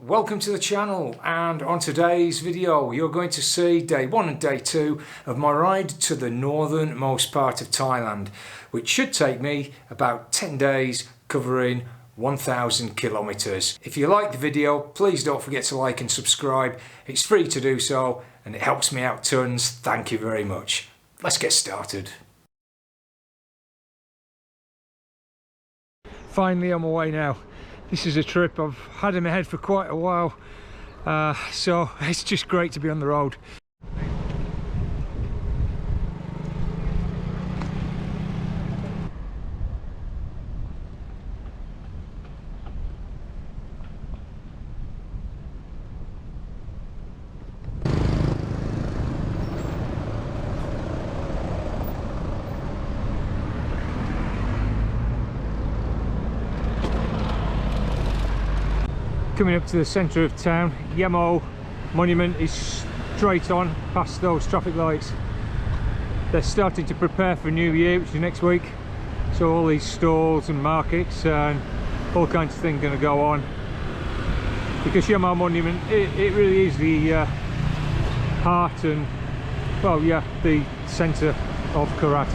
welcome to the channel, and on today's video you're going to see day 1 and day 2 of my ride to the northernmost part of Thailand, which should take me about 10 days covering 1,000 kilometers. If you like the video, please don't forget to like and subscribe. It's free to do so and it helps me out tons. Thank you very much. Let's get started. Finally on my way now. This is a trip I've had in my head for quite a while, so it's just great to be on the road. Coming up to the centre of town, Yamo Monument is straight on past those traffic lights. They're starting to prepare for New Year, which is next week, so all these stalls and markets and all kinds of things going to go on, because Yamo Monument, it really is the heart and, well, yeah, the centre of Korat.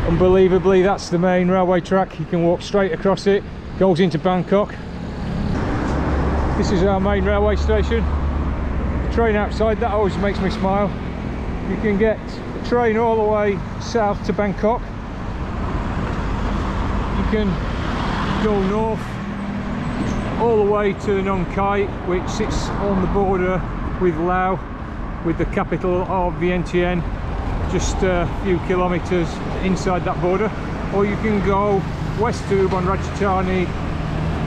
Unbelievably, that's the main railway track. You can walk straight across it, goes into Bangkok. This is our main railway station. The train outside, that always makes me smile. You can get a train all the way south to Bangkok. You can go north all the way to Nong Khai, which sits on the border with Laos, with the capital of Vientiane just a few kilometres inside that border, or you can go west to Nakhon Ratchasima,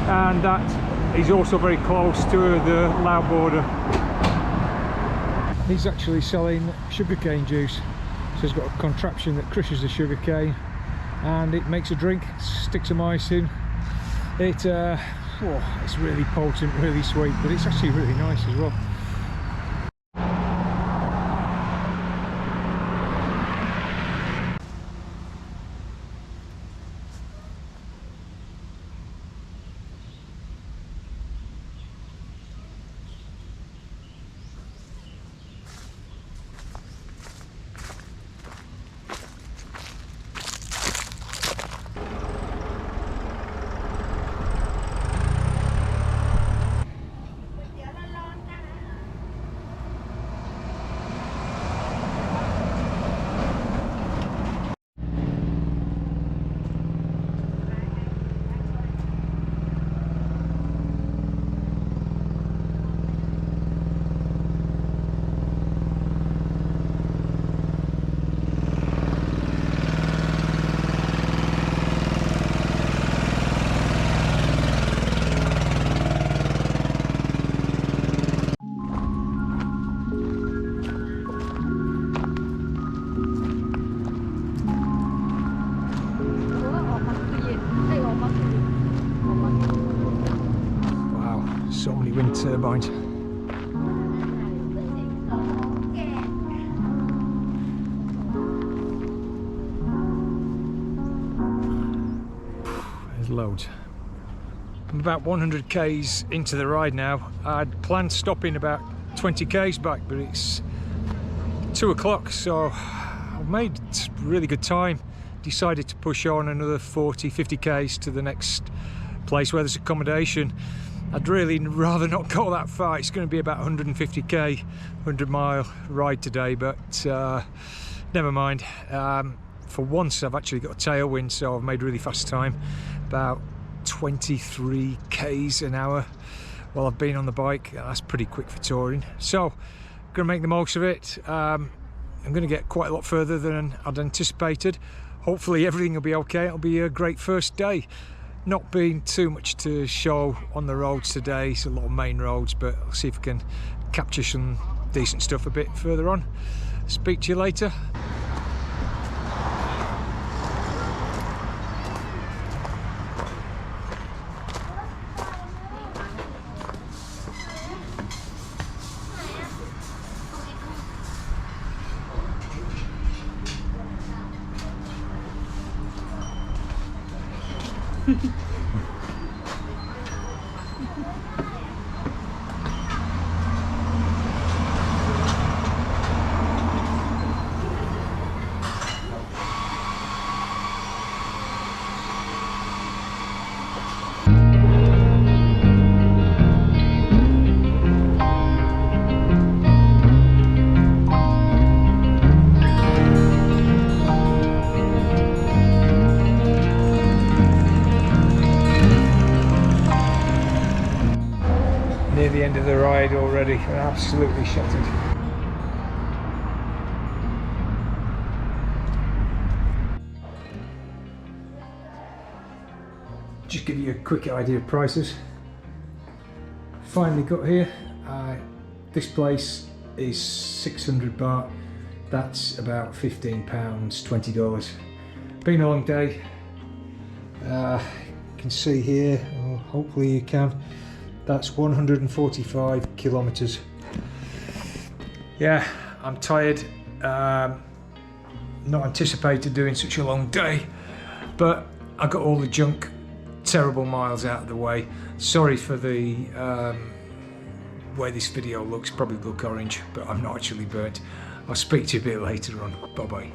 and that is also very close to the Laos border. He's actually selling sugarcane juice, so he's got a contraption that crushes the sugarcane and it makes a drink, sticks some ice in. It's really potent, really sweet, but it's actually really nice as well. So many wind turbines. There's loads. I'm about 100 k's into the ride now. I'd planned stopping about 20 k's back, but it's 2 o'clock, so I've made really good time. Decided to push on another 40-50 k's to the next place where there's accommodation. I'd really rather not go that far. It's going to be about 150k, 100-mile ride today, but never mind. For once I've actually got a tailwind, so I've made really fast time, about 23 k's an hour while I've been on the bike. That's pretty quick for touring, so I'm going to make the most of it. I'm going to get quite a lot further than I'd anticipated. Hopefully everything will be okay. It'll be a great first day. Not been too much to show on the roads today. It's a lot of main roads, but I'll see if I can capture some decent stuff a bit further on. Speak to you later. near the end of the ride already and absolutely shattered. Just give you a quick idea of prices. Finally got here. This place is 600 baht. That's about £15, $20. Been a long day. You can see here, or hopefully you can, that's 145 kilometers. Yeah, I'm tired. Not anticipated doing such a long day, but I got all the junk, terrible miles out of the way. Sorry for the way this video looks, probably look orange, but I'm not actually burnt. I'll speak to you a bit later on. Bye bye.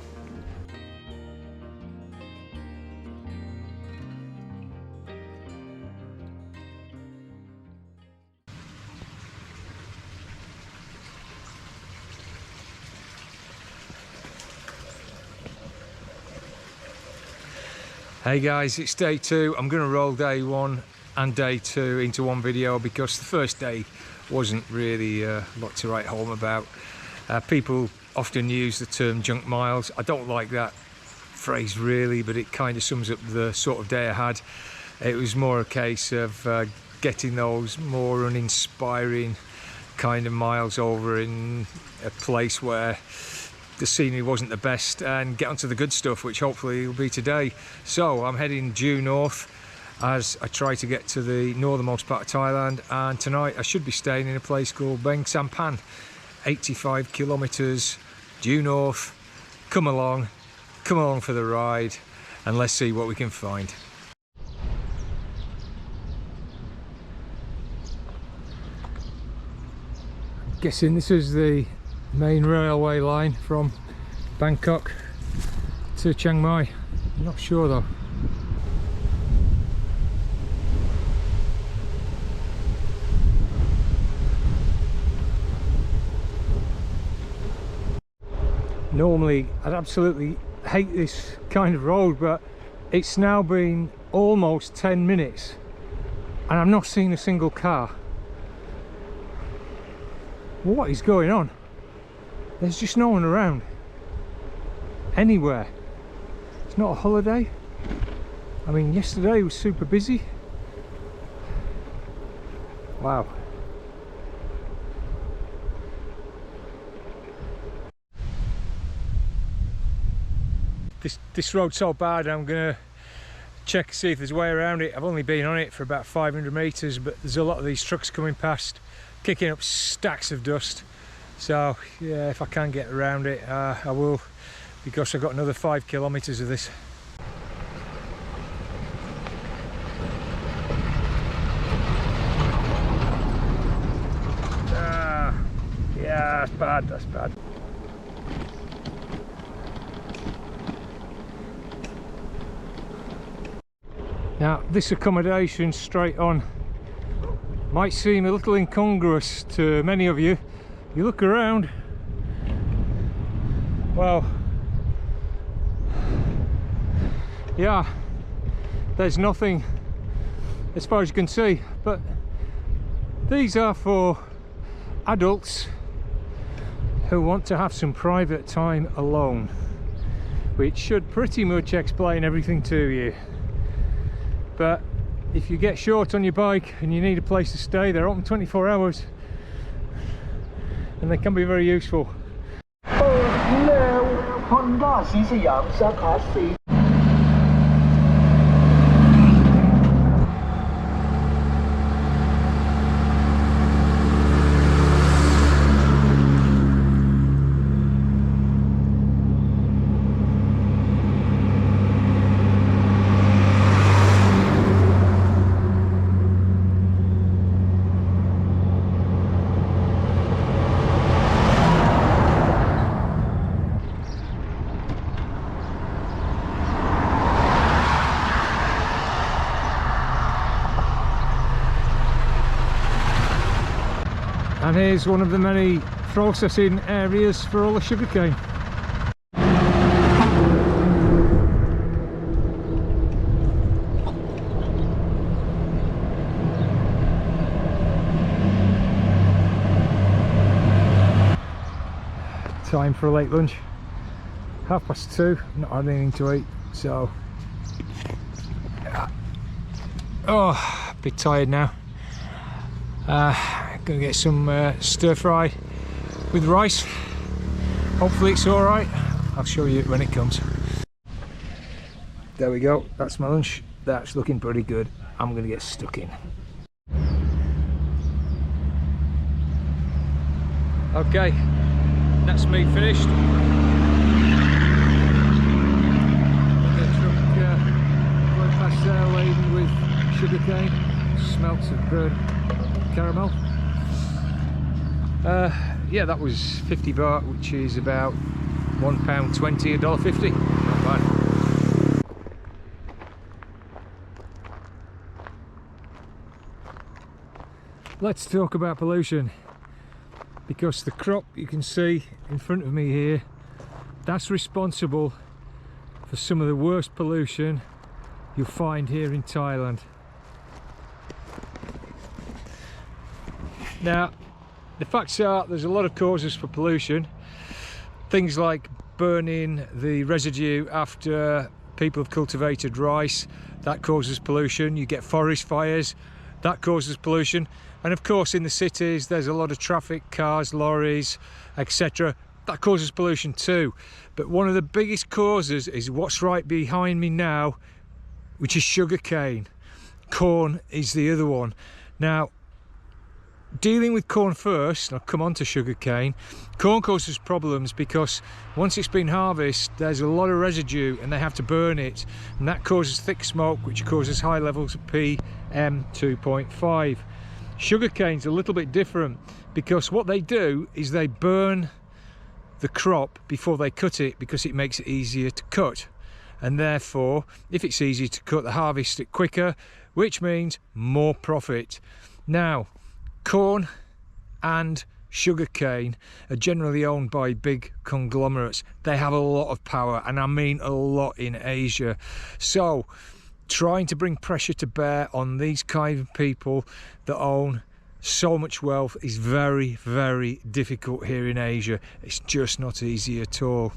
Hey guys, it's day 2. I'm going to roll day 1 and day 2 into one video because the first day wasn't really a lot to write home about. People often use the term junk miles. I don't like that phrase really, but it kind of sums up the sort of day I had. It was more a case of getting those more uninspiring kind of miles over in a place where the scenery wasn't the best, and get onto the good stuff, which hopefully will be today. So I'm heading due north as I try to get to the northernmost part of Thailand, and tonight I should be staying in a place called Beng Sampan, 85 kilometers due north. Come along for the ride and let's see what we can find. I'm guessing this is the main railway line from Bangkok to Chiang Mai. I'm not sure though. Normally I'd absolutely hate this kind of road, but it's now been almost 10 minutes and I'm not seeing a single car. What is going on? There's just no one around anywhere. It's not a holiday. I mean, yesterday was super busy. Wow. This road's so bad, I'm gonna check, see if there's a way around it. I've only been on it for about 500 meters, but there's a lot of these trucks coming past, kicking up stacks of dust. So yeah, if I can get around it, I will, because I've got another 5 kilometers of this. Yeah, that's bad, that's bad. Now, this accommodation straight on might seem a little incongruous to many of you. You look around, well, yeah, there's nothing as far as you can see, but these are for adults who want to have some private time alone, which should pretty much explain everything to you. But if you get short on your bike and you need a place to stay, they're open 24 hours and they can be very useful. And here's one of the many processing areas for all the sugarcane. Time for a late lunch. 2:30, not had anything to eat, so oh, a bit tired now. Gonna get some stir fry with rice. Hopefully it's all right. I'll show you when it comes. There we go, that's my lunch. That's looking pretty good. I'm gonna get stuck in. Okay, that's me finished. The truck going past there laden with sugarcane, smelts of burnt caramel. Yeah, that was 50 baht, which is about £1.20, $1.50. Not bad. Let's talk about pollution, because the crop you can see in front of me here, that's responsible for some of the worst pollution you'll find here in Thailand. Now, the facts are there's a lot of causes for pollution. Things like burning the residue after people have cultivated rice, that causes pollution. You get forest fires, that causes pollution. And of course in the cities there's a lot of traffic, cars, lorries, etc. That causes pollution too. But one of the biggest causes is what's right behind me now, which is sugarcane. Corn is the other one. Now, dealing with corn first, I'll come on to sugarcane. Corn causes problems because once it's been harvested, there's a lot of residue and they have to burn it. And that causes thick smoke, which causes high levels of PM 2.5. Sugarcane's a little bit different because what they do is they burn the crop before they cut it because it makes it easier to cut. And therefore, if it's easier to cut, they harvest it quicker, which means more profit. Now, corn and sugarcane are generally owned by big conglomerates. They have a lot of power, and I mean a lot in Asia. So trying to bring pressure to bear on these kind of people that own so much wealth is very, very difficult here in Asia. It's just not easy at all.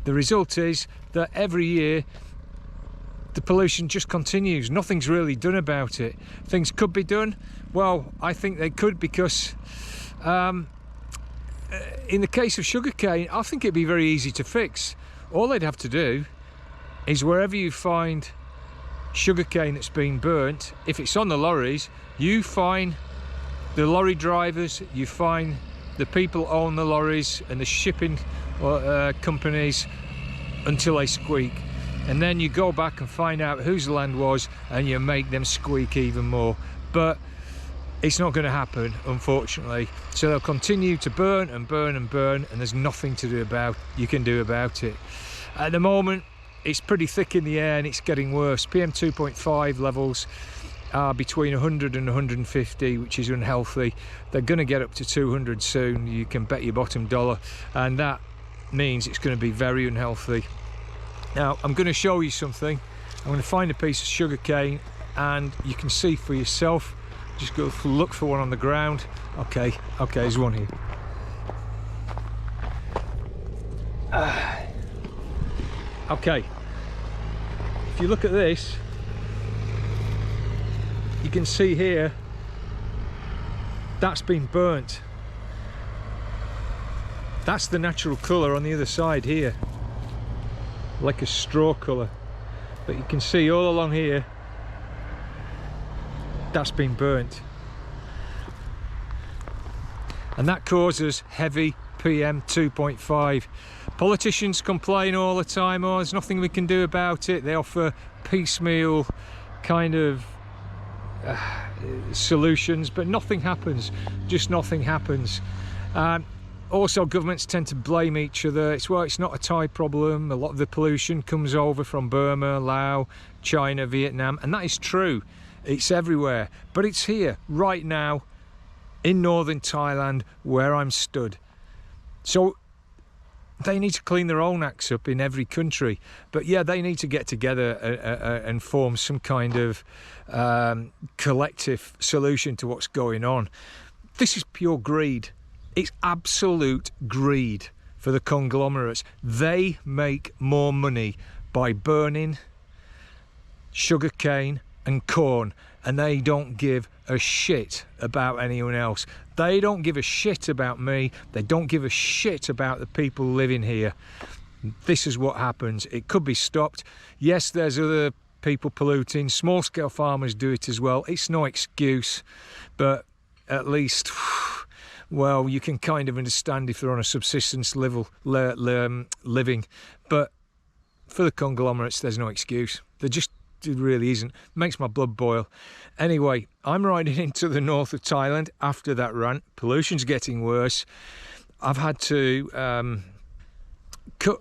The result is that every year the pollution just continues. Nothing's really done about it. Things could be done. Well, I think they could, because in the case of sugarcane, I think it'd be very easy to fix. All they'd have to do is wherever you find sugarcane that's been burnt, if it's on the lorries, you find the lorry drivers, you find the people who own the lorries and the shipping companies until they squeak. And then you go back and find out whose land was, and you make them squeak even more. But it's not going to happen, unfortunately. So they'll continue to burn and burn and burn, and there's nothing to do about you can do about it. At the moment, it's pretty thick in the air and it's getting worse. PM 2.5 levels are between 100 and 150, which is unhealthy. They're going to get up to 200 soon, you can bet your bottom dollar, and that means it's going to be very unhealthy. Now, I'm going to show you something. I'm going to find a piece of sugarcane and you can see for yourself. Just go look for one on the ground. Okay, there's one here. Okay, if you look at this, you can see here that's been burnt. That's the natural colour on the other side here, like a straw colour. But you can see all along here that's been burnt, and that causes heavy PM 2.5. Politicians complain all the time, oh, there's nothing we can do about it. They offer piecemeal kind of solutions, but nothing happens. Just nothing happens. Also, governments tend to blame each other. It's not a Thai problem. A lot of the pollution comes over from Burma, Laos, China, Vietnam, and that is true. It's everywhere, but it's here right now in northern Thailand where I'm stood. So they need to clean their own acts up in every country. But yeah, they need to get together and form some kind of collective solution to what's going on. This is pure greed. It's absolute greed for the conglomerates. They make more money by burning sugarcane and corn, and they don't give a shit about anyone else. They don't give a shit about me. They don't give a shit about the people living here. This is what happens. It could be stopped. Yes, there's other people polluting. Small scale farmers do it as well. It's no excuse, but at least, well, you can kind of understand if they're on a subsistence level living. But for the conglomerates, there's no excuse. It really isn't. Makes my blood boil. Anyway, I'm riding into the north of Thailand after that rant. Pollution's getting worse. I've had to cut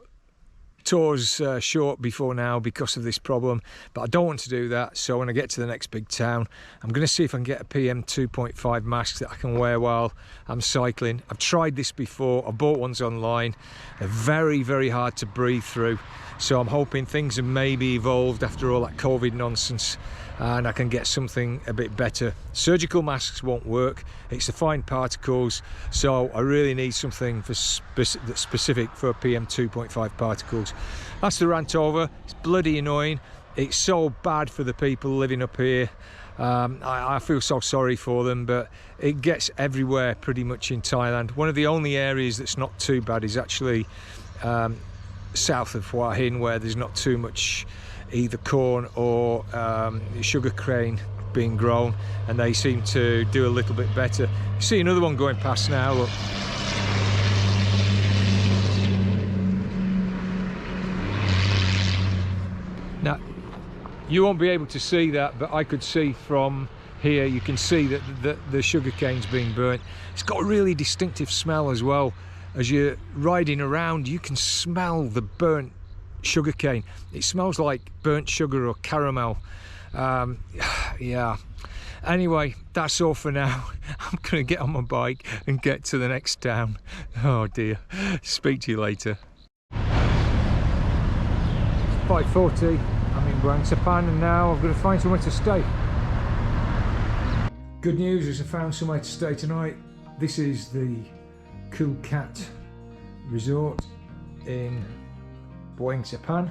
tours short before now because of this problem, but I don't want to do that. So when I get to the next big town, I'm going to see if I can get a PM 2.5 mask that I can wear while I'm cycling. I've tried this before. I bought ones online. They're very, very hard to breathe through. So I'm hoping things have maybe evolved after all that COVID nonsense and I can get something a bit better. Surgical masks won't work. It's the fine particles, so I really need something that's specific for PM 2.5 particles. That's the rant over. It's bloody annoying. It's so bad for the people living up here. I feel so sorry for them, but it gets everywhere pretty much in Thailand. One of the only areas that's not too bad is actually south of Hua Hin, where there's not too much either corn or sugar cane being grown, and they seem to do a little bit better. You see another one going past now, look. Now you won't be able to see that, but I could see from here. You can see that the sugar cane's being burnt. It's got a really distinctive smell as well. As you're riding around, you can smell the burnt sugarcane. It smells like burnt sugar or caramel. Yeah. Anyway, that's all for now. I'm going to get on my bike and get to the next town. Oh dear. Speak to you later. 5:40. I'm in Bransapan, and now I've got to find somewhere to stay. Good news is I found somewhere to stay tonight. This is the Cool Cat Resort in Bransapan.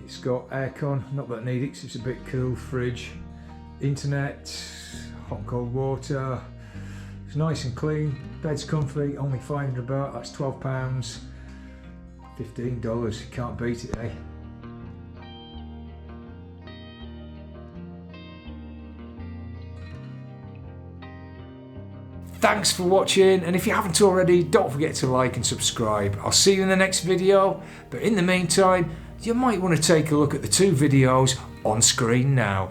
It's got aircon, not that I need it 'cause it's a bit cool, fridge, internet, hot and cold water. It's nice and clean, bed's comfy, only 500 baht, that's £12, $15, you can't beat it, eh? Thanks for watching, and if you haven't already, don't forget to like and subscribe. I'll see you in the next video, but in the meantime, you might want to take a look at the 2 videos on screen now.